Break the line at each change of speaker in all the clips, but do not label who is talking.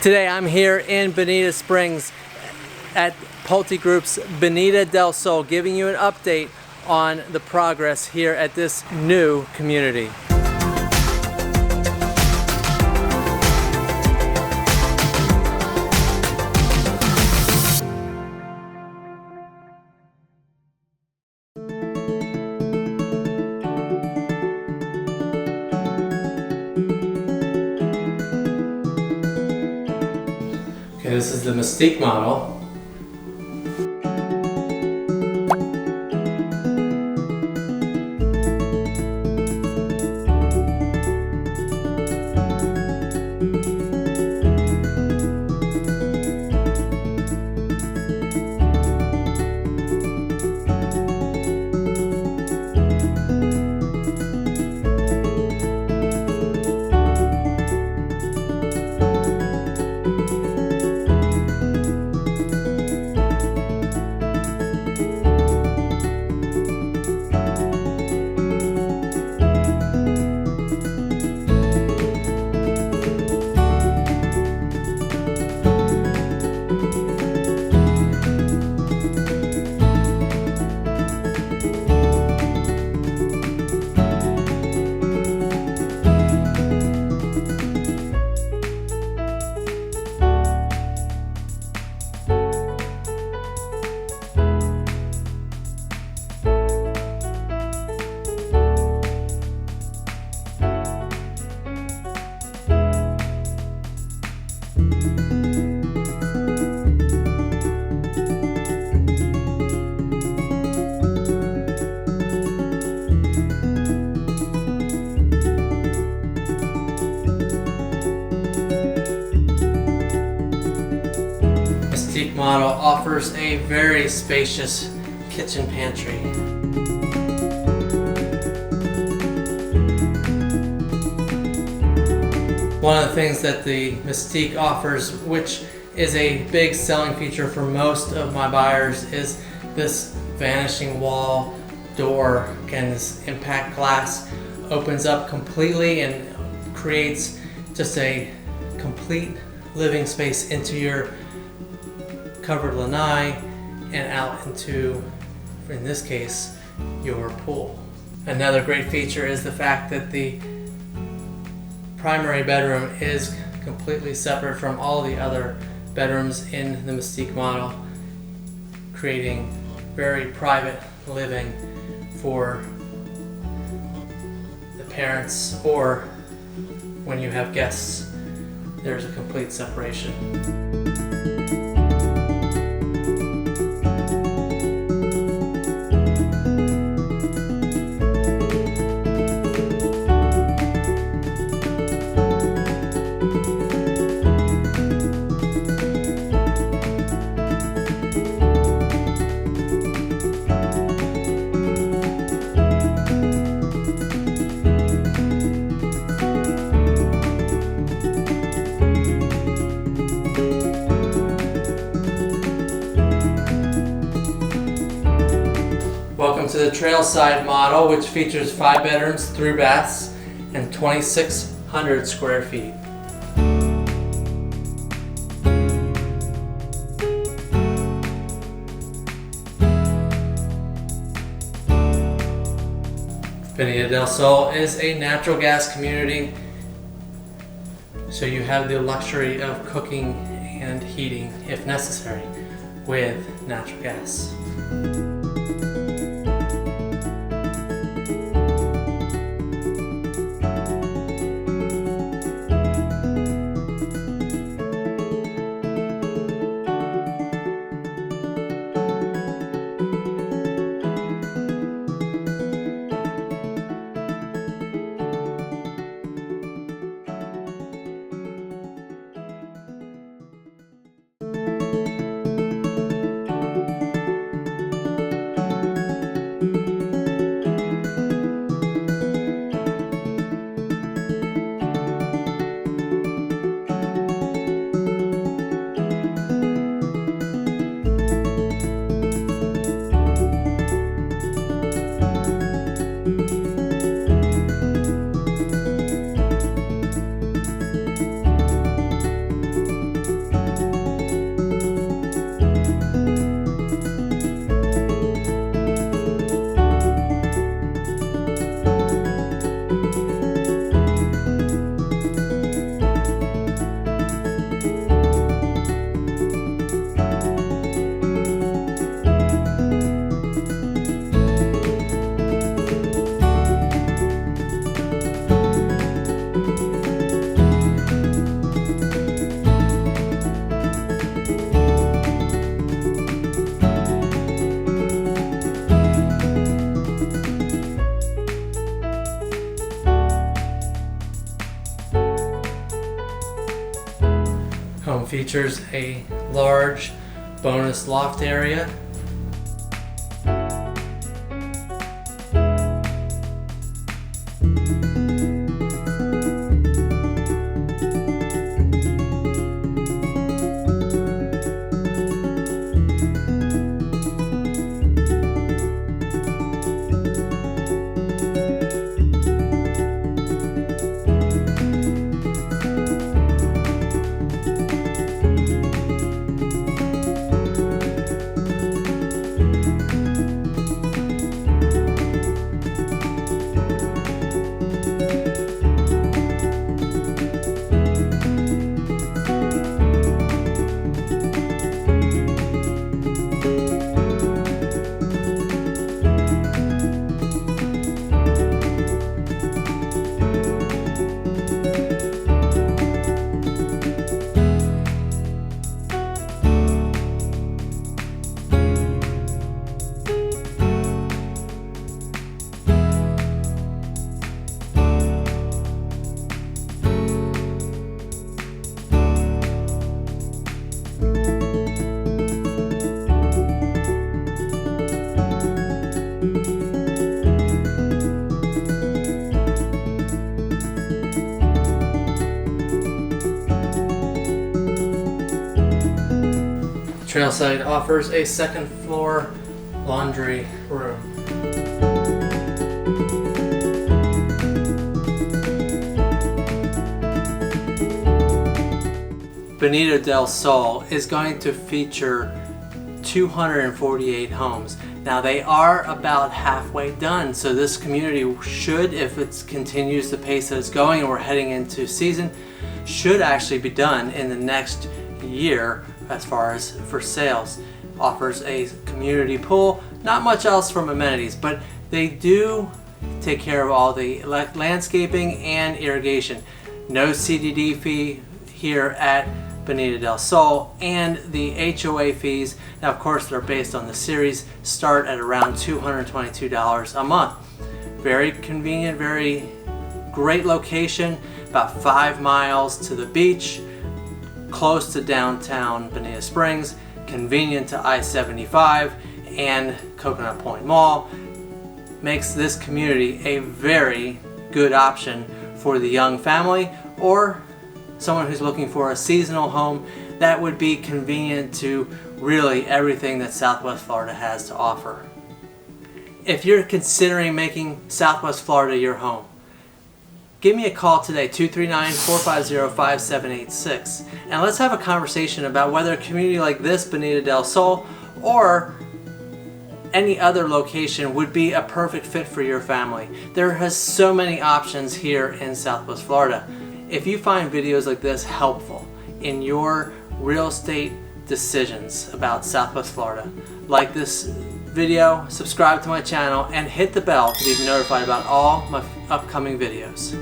Today I'm here in Bonita Springs at Pulte Group's Bonita Del Sol, giving you an update on the progress here at this new community. Okay, this is the Mystique model. Mystique model offers a very spacious kitchen pantry. One of the things that the Mystique offers, which is a big selling feature for most of my buyers, is this vanishing wall door. Again, this impact glass opens up completely and creates just a complete living space into your covered lanai and out into, in this case, your pool. Another great feature is the fact that the primary bedroom is completely separate from all the other bedrooms in the Mystique model, creating very private living for the parents, or when you have guests, there's a complete separation. Welcome to the Trailside model, which features 5 bedrooms, 3 baths, and 2,600 square feet. Bonita Del Sol is a natural gas community, so you have the luxury of cooking and heating, if necessary, with natural gas. Home features a large bonus loft area, Trailside offers a second floor laundry room. Bonita Del Sol is going to feature 248 homes. Now they are about halfway done, so this community should, if it continues the pace that it's going and we're heading into season, should actually be done in the next year as far as for sales. Offers a community pool, not much else from amenities, but they do take care of all the landscaping and irrigation. No CDD fee here at Bonita Del Sol, and the HOA fees, now of course they're based on the series, start at around $222 a month. Very convenient, very great location, about 5 miles to the beach, close to downtown Bonita Springs, convenient to I-75 and Coconut Point Mall. Makes this community a very good option for the young family or someone who's looking for a seasonal home that would be convenient to really everything that Southwest Florida has to offer. If you're considering making Southwest Florida your home, give me a call today, 239-450-5786, and let's have a conversation about whether a community like this, Bonita Del Sol, or any other location would be a perfect fit for your family. There has so many options here in Southwest Florida. If you find videos like this helpful in your real estate decisions about Southwest Florida, like this video, subscribe to my channel, and hit the bell to be notified about all my upcoming videos.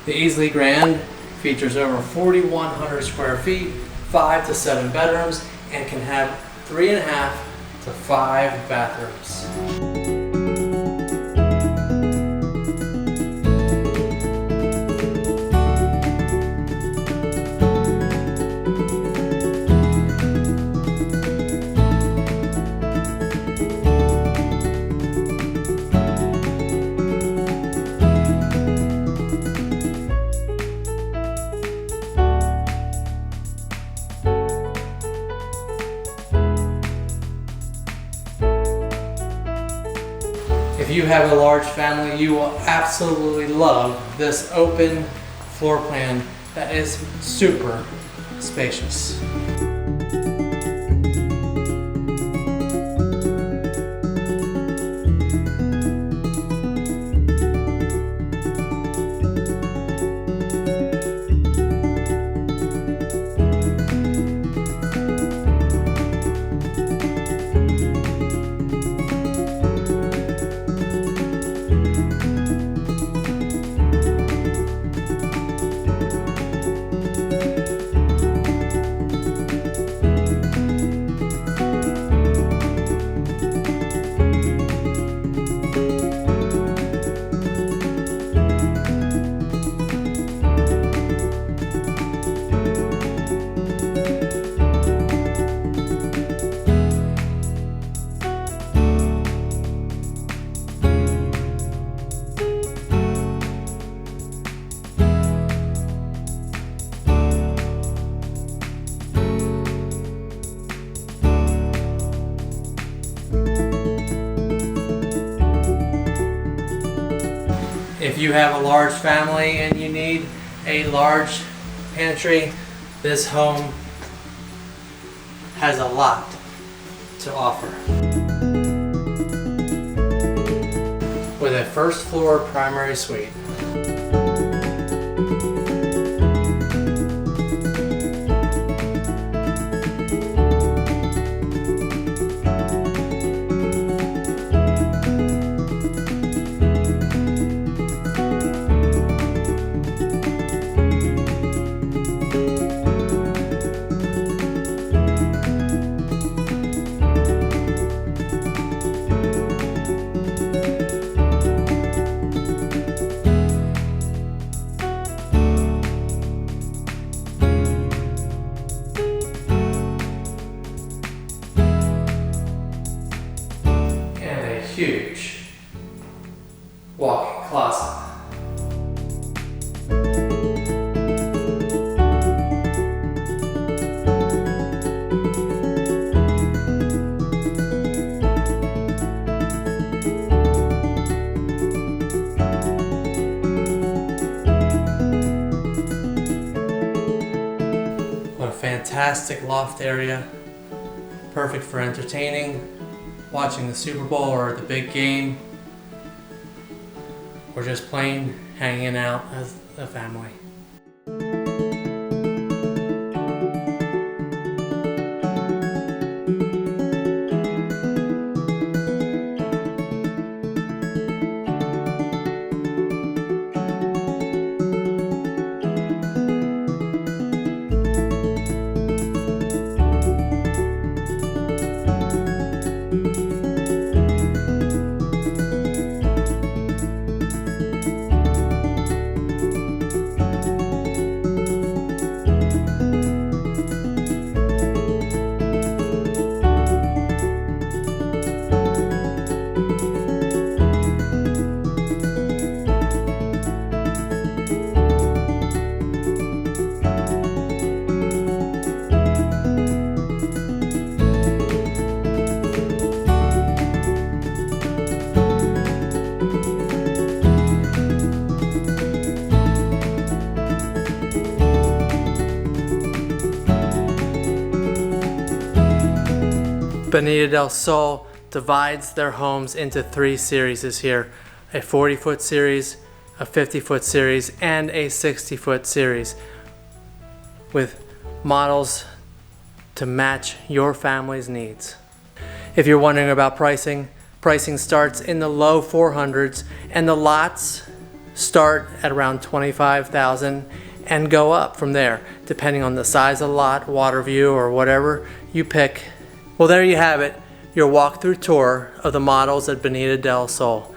The Easley Grande features over 4,100 square feet, 5 to 7 bedrooms, and can have 3.5 to 5 bathrooms. If you have a large family, you will absolutely love this open floor plan that is super spacious. If you have a large family and you need a large pantry, this home has a lot to offer. With a first floor primary suite. Huge walk-in closet. What a fantastic loft area. Perfect for entertaining, watching the Super Bowl or the big game, or just plain hanging out as a family. Bonita Del Sol divides their homes into 3 series here: a 40-foot series, a 50-foot series, and a 60-foot series, with models to match your family's needs. If you're wondering about pricing starts in the low 400s, and the lots start at around $25,000 and go up from there, depending on the size of the lot, water view, or whatever you pick. Well, there you have it, your walkthrough tour of the models at Bonita Del Sol.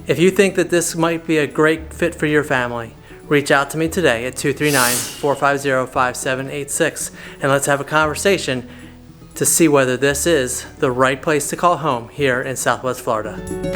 If you think that this might be a great fit for your family, reach out to me today at 239-450-5786, and let's have a conversation to see whether this is the right place to call home here in Southwest Florida.